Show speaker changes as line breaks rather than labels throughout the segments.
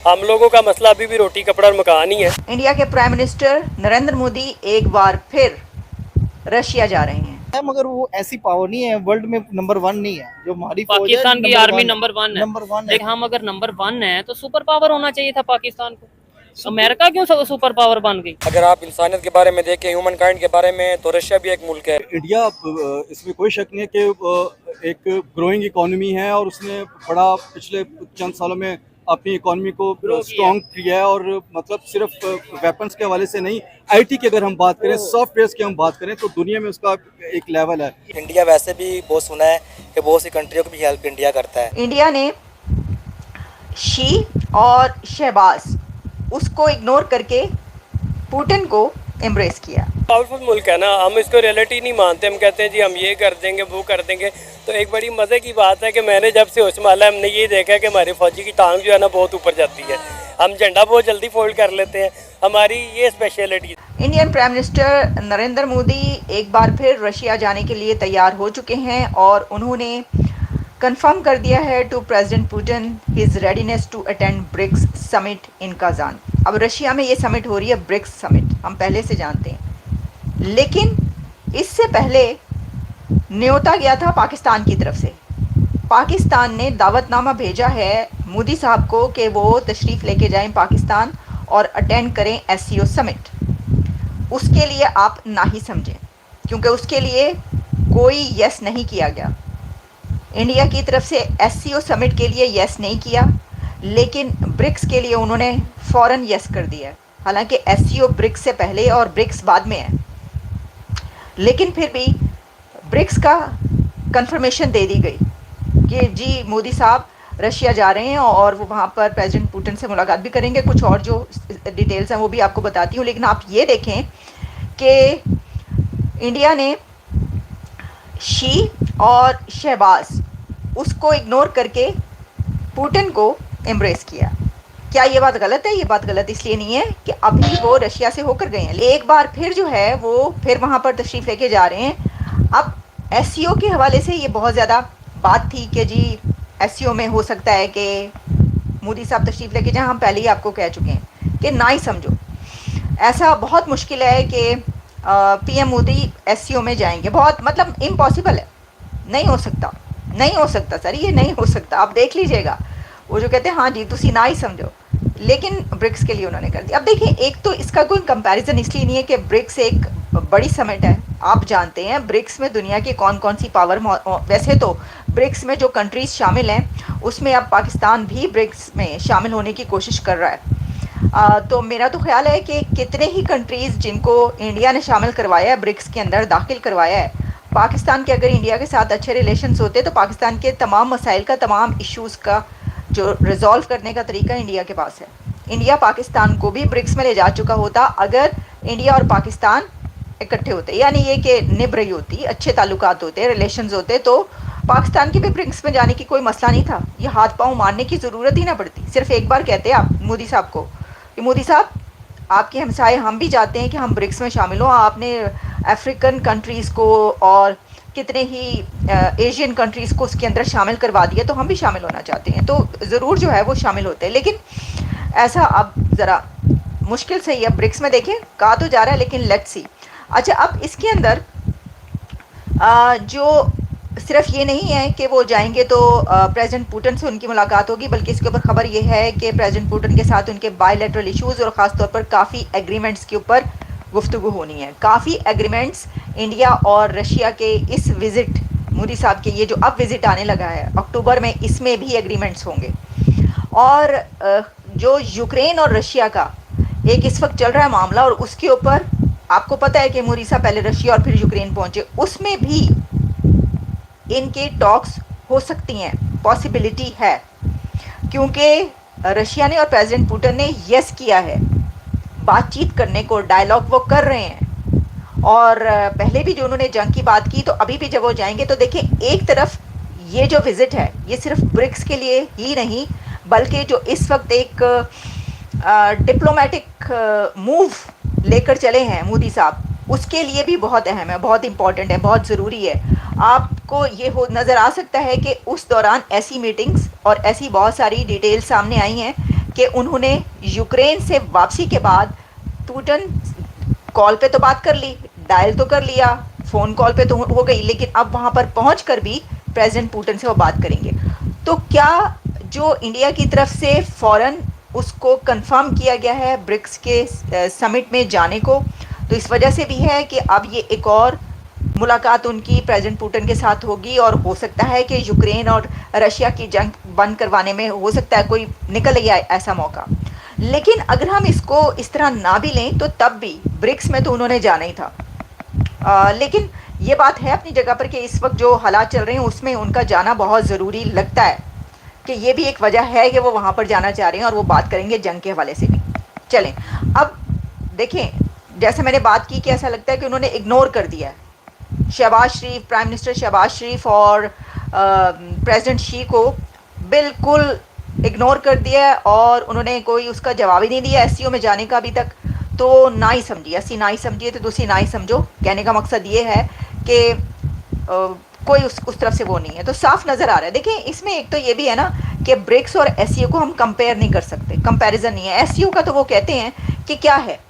हम लोगों का मसला अभी भी रोटी कपड़ा और मकान ही है।
इंडिया के प्राइम मिनिस्टर नरेंद्र मोदी एक बार फिर रशिया जा रहे हैं।
मगर वो ऐसी पावर नहीं है, वर्ल्ड में नंबर 1 नहीं है। जो हमारी फौज है
पाकिस्तान की
नंबर
आर्मी
1 है,
नंबर 1 है।
नंबर 1 है।
लेकिन हम अगर नंबर 1 है तो सुपर पावर होना चाहिए था पाकिस्तान को। अमेरिका क्यों सुपर पावर बन गई?
अगर आप इंसानियत के बारे में देखें, ह्यूमन काइंड के बारे में, तो रशिया भी एक मुल्क है।
इंडिया इसमें कोई शक नहीं है कि एक ग्रोइंग इकोनॉमी है और उसने बड़ा पिछले चंद सालों में अपनी इकोनॉमी को स्ट्रॉन्ग किया है। और मतलब सिर्फ वेपन्स के हवाले से नहीं, आईटी की अगर हम बात करें, सॉफ्टवेयर की हम बात करें, तो दुनिया में उसका एक लेवल है।
इंडिया वैसे भी बहुत सुना है कि बहुत सी कंट्रियों की भी हेल्प इंडिया करता है।
इंडिया ने शी और शहबाज उसको इग्नोर करके पुतिन को एम्ब्रेस किया।
पावरफुल मुल्क है ना, हम इसको रियलिटी नहीं मानते। हम कहते हैं जी हम ये कर देंगे, वो कर देंगे। तो एक बड़ी मज़े की बात है कि मैंने जब से होश संभाला, हमने ये देखा है कि हमारी फौजी की टांग जो है ना बहुत ऊपर जाती है। हम झंडा बहुत जल्दी फोल्ड कर लेते हैं, हमारी ये speciality.
Indian prime minister Narendra Modi एक बार फिर रशिया जाने के लिए तैयार हो चुके हैं और उन्होंने कंफर्म कर दिया है to President Putin his readiness to attend BRICS summit in Kazan. अब रशिया में ये समिट हो रही है, ब्रिक्स समिट, हम पहले से जानते हैं। लेकिन इससे पहले न्योता गया था पाकिस्तान की तरफ से। पाकिस्तान ने दावतनामा भेजा है मोदी साहब को कि वो तशरीफ़ लेके जाएं पाकिस्तान और अटेंड करें एससीओ समिट। उसके लिए आप ना ही समझें, क्योंकि उसके लिए कोई यस नहीं किया गया। इंडिया की तरफ से एससीओ समिट के लिए यस नहीं किया, लेकिन ब्रिक्स के लिए उन्होंने फ़ौरन यस कर दिया। हालांकि एससीओ ब्रिक्स से पहले और ब्रिक्स बाद में है, लेकिन फिर भी ब्रिक्स का कंफर्मेशन दे दी गई कि जी मोदी साहब रशिया जा रहे हैं और वो वहाँ पर प्रेसिडेंट पुतिन से मुलाकात भी करेंगे। कुछ और जो डिटेल्स हैं वो भी आपको बताती हूँ, लेकिन आप ये देखें कि इंडिया ने शी और शहबाज उसको इग्नोर करके पुतिन को एम्ब्रेस किया। क्या ये बात गलत है? ये बात गलत इसलिए नहीं है कि अभी वो रशिया से होकर गए हैं, एक बार फिर जो है वो फिर वहाँ पर तशरीफ़ लेके जा रहे हैं। अब एससीओ के हवाले से ये बहुत ज़्यादा बात थी कि जी एससीओ में हो सकता है कि मोदी साहब तशरीफ़ लेके जाएं। हम पहले ही आपको कह चुके हैं कि ना ही समझो, ऐसा बहुत मुश्किल है कि पीएम मोदी एससीओ में जाएंगे। बहुत मतलब इम्पॉसिबल है, नहीं हो सकता, नहीं हो सकता सर, ये नहीं हो सकता। आप देख लीजिएगा, वो जो कहते हैं हाँ जी तुसी ना ही समझो, लेकिन ब्रिक्स के लिए उन्होंने कर दिया। अब देखिए, एक तो इसका कोई कंपैरिजन इसलिए नहीं है कि ब्रिक्स एक बड़ी समिट है। आप जानते हैं ब्रिक्स में दुनिया की कौन कौन सी पावर, वैसे तो ब्रिक्स में जो कंट्रीज़ शामिल हैं उसमें अब पाकिस्तान भी ब्रिक्स में शामिल होने की कोशिश कर रहा है। तो मेरा तो ख्याल है कि कितने ही कंट्रीज़ जिनको इंडिया ने शामिल करवाया है, ब्रिक्स के अंदर दाखिल करवाया है, पाकिस्तान के अगर इंडिया के साथ अच्छे रिलेशंस होते तो पाकिस्तान के तमाम मसाइल का, तमाम इश्यूज़ का जो रिजॉल्व करने का तरीका इंडिया के पास है। इंडिया पाकिस्तान को भी ब्रिक्स में ले जा चुका होता अगर इंडिया और पाकिस्तान इकट्ठे होते, यानी ये कि निभ रही होती, अच्छे ताल्लुकात होते, रिलेशंस होते, तो पाकिस्तान के भी ब्रिक्स में जाने की कोई मसला नहीं था। ये हाथ पाँव मारने की ज़रूरत ही ना पड़ती। सिर्फ एक बार कहते आप मोदी साहब को कि मोदी साहब आपके हमसाए हम भी चाहते हैं कि हम ब्रिक्स में शामिल हों। आपने अफ्रीकन कंट्रीज़ को और कितने ही एशियन कंट्रीज़ को उसके अंदर शामिल करवा दिया, तो हम भी शामिल होना चाहते हैं। तो ज़रूर जो है वो शामिल होते हैं, लेकिन ऐसा अब ज़रा मुश्किल से ही अब ब्रिक्स में देखें कहा तो जा रहा है, लेकिन लेट्स सी। अच्छा, अब इसके अंदर जो सिर्फ ये नहीं है कि वो जाएंगे तो प्रेसिडेंट पुतिन से उनकी मुलाकात होगी, बल्कि इसके ऊपर खबर ये है कि प्रेसिडेंट पुतिन के साथ उनके बायलैटरल इश्यूज़ और ख़ास तौर पर काफ़ी एग्रीमेंट्स के ऊपर गुफ्तगू होनी है। काफ़ी एग्रीमेंट्स इंडिया और रशिया के इस विज़िट, मोदी साहब के ये जो अब विज़िट आने लगा है अक्टूबर में, इसमें भी एग्रीमेंट्स होंगे। और जो यूक्रेन और रशिया का एक इस वक्त चल रहा है मामला, और उसके ऊपर आपको पता है कि मोदी साहब पहले रशिया और फिर यूक्रेन पहुँचे, उसमें भी इनके टॉक्स हो सकती हैं, पॉसिबिलिटी है, क्योंकि रशिया ने और प्रेसिडेंट पुतिन ने यस किया है बातचीत करने को, डायलॉग वो कर रहे हैं। और पहले भी जो उन्होंने जंग की बात की, तो अभी भी जब वो जाएंगे तो देखिए, एक तरफ ये जो विज़िट है ये सिर्फ ब्रिक्स के लिए ही नहीं, बल्कि जो इस वक्त एक डिप्लोमेटिक मूव लेकर चले हैं मोदी साहब, उसके लिए भी बहुत अहम है, बहुत इम्पॉर्टेंट है, बहुत ज़रूरी है। आपको ये हो नज़र आ सकता है कि उस दौरान ऐसी मीटिंग्स और ऐसी बहुत सारी डिटेल्स सामने आई हैं कि उन्होंने यूक्रेन से वापसी के बाद पुतिन कॉल पे तो बात कर ली, डायल तो कर लिया, फ़ोन कॉल पे तो हो गई, लेकिन अब वहाँ पर पहुँच कर भी प्रेसिडेंट पुतिन से वो बात करेंगे। तो क्या जो इंडिया की तरफ से फ़ौरन उसको कंफर्म किया गया है ब्रिक्स के समिट में जाने को, तो इस वजह से भी है कि अब ये एक और मुलाकात उनकी प्रेसिडेंट पुतिन के साथ होगी और हो सकता है कि यूक्रेन और रशिया की जंग बंद करवाने में हो सकता है कोई निकल ही आए ऐसा मौका। लेकिन अगर हम इसको इस तरह ना भी लें तो तब भी ब्रिक्स में तो उन्होंने जाना ही था। लेकिन ये बात है अपनी जगह पर कि इस वक्त जो हालात चल रहे हैं उसमें उनका जाना बहुत ज़रूरी लगता है, कि ये भी एक वजह है कि वो वहाँ पर जाना चाह रहे हैं और वो बात करेंगे जंग के हवाले से भी। चलें अब देखें, जैसे मैंने बात की कि ऐसा लगता है कि उन्होंने इग्नोर कर दिया है शहबाज शरीफ, प्राइम मिनिस्टर शहबाज शरीफ और प्रेसिडेंट शी को बिल्कुल इग्नोर कर दिया है और उन्होंने कोई उसका जवाब ही नहीं दिया एससीओ में जाने का अभी तक। तो ना ही समझिए, अस्सी ना ही समझिए तो दूसरी ना ही समझो। कहने का मकसद ये है कि कोई उस तरफ से वो नहीं है, तो साफ नज़र आ रहा है। देखिए इसमें एक तो ये भी है ना कि ब्रिक्स और एससीओ को हम कंपेयर नहीं कर सकते, कंपैरिजन नहीं है। एससीओ का तो वो कहते हैं कि क्या है,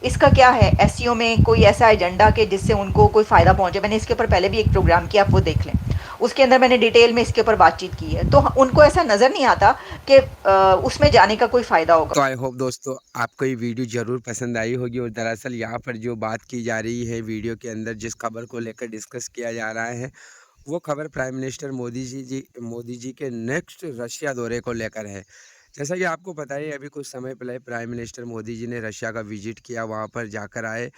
इसका क्या है एससीओ में कोई ऐसा एजेंडा कि जिससे उनको कोई फ़ायदा पहुंचे। मैंने इसके ऊपर पहले भी एक प्रोग्राम किया, आप वो देख लें, उसके अंदर मैंने डिटेल में इसके ऊपर बातचीत की है। तो उनको ऐसा नज़र नहीं आता कि उसमें जाने का कोई फ़ायदा होगा।
तो आई होप दोस्तों आपको ये वीडियो ज़रूर पसंद आई होगी। और दरअसल यहाँ पर जो बात की जा रही है वीडियो के अंदर, जिस खबर को लेकर डिस्कस किया जा रहा है, वो खबर प्राइम मिनिस्टर मोदी जी के नेक्स्ट रशिया दौरे को लेकर है। जैसा कि आपको पता है अभी कुछ समय पहले प्राइम मिनिस्टर मोदी जी ने रशिया का विजिट किया, वहाँ पर जाकर आए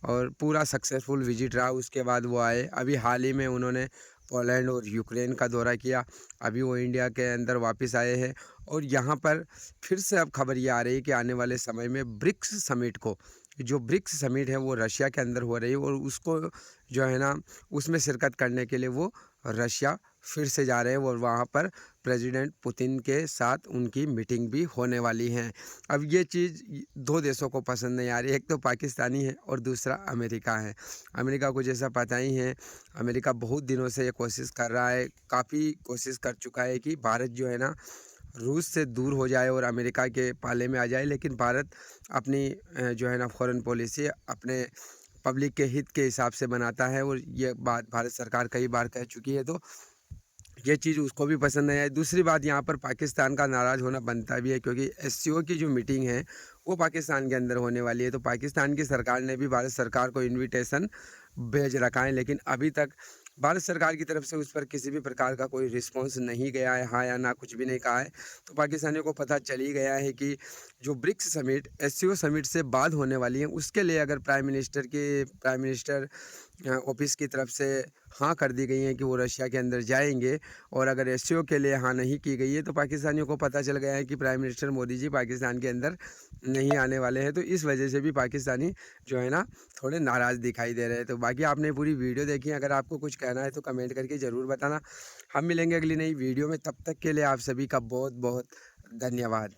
और पूरा सक्सेसफुल विजिट रहा। उसके बाद वो आए, अभी हाल ही में उन्होंने पोलैंड और यूक्रेन का दौरा किया, अभी वो इंडिया के अंदर वापस आए हैं। और यहाँ पर फिर से अब खबर ये आ रही है कि आने वाले समय में ब्रिक्स समिट को, जो ब्रिक्स समिट है वो रशिया के अंदर हो रही है और उसको जो है ना उसमें शिरकत करने के लिए वो रशिया फिर से जा रहे हैं और वहाँ पर प्रेसिडेंट पुतिन के साथ उनकी मीटिंग भी होने वाली है। अब ये चीज़ दो देशों को पसंद नहीं आ रही, एक तो पाकिस्तानी है और दूसरा अमेरिका है। अमेरिका को जैसा पता ही है, अमेरिका बहुत दिनों से ये कोशिश कर रहा है, काफ़ी कोशिश कर चुका है कि भारत जो है ना रूस से दूर हो जाए और अमेरिका के पाले में आ जाए। लेकिन भारत अपनी जो है ना फॉरेन पॉलिसी अपने पब्लिक के हित के हिसाब से बनाता है और ये बात भारत सरकार कई बार कह चुकी है, तो ये चीज़ उसको भी पसंद नहीं आई। दूसरी बात, यहाँ पर पाकिस्तान का नाराज़ होना बनता भी है क्योंकि एससीओ की जो मीटिंग है वो पाकिस्तान के अंदर होने वाली है। तो पाकिस्तान की सरकार ने भी भारत सरकार को इनविटेशन भेज रखा है, लेकिन अभी तक भारत सरकार की तरफ से उस पर किसी भी प्रकार का कोई रिस्पॉन्स नहीं गया है, हाँ या ना कुछ भी नहीं कहा है। तो पाकिस्तानियों को पता चल ही गया है कि जो ब्रिक्स समिट एससीओ समिट से बाद होने वाली है, उसके लिए अगर प्राइम मिनिस्टर ऑफिस की तरफ से हाँ कर दी गई है कि वो रशिया के अंदर जाएंगे और अगर एससीओ के लिए हाँ नहीं की गई है, तो पाकिस्तानियों को पता चल गया है कि प्राइम मिनिस्टर मोदी जी पाकिस्तान के अंदर नहीं आने वाले हैं। तो इस वजह से भी पाकिस्तानी जो है ना थोड़े नाराज़ दिखाई दे रहे हैं। तो बाकी आपने पूरी वीडियो देखी, अगर आपको कुछ कहना है तो कमेंट करके ज़रूर बताना। हम मिलेंगे अगली नई वीडियो में, तब तक के लिए आप सभी का बहुत बहुत धन्यवाद।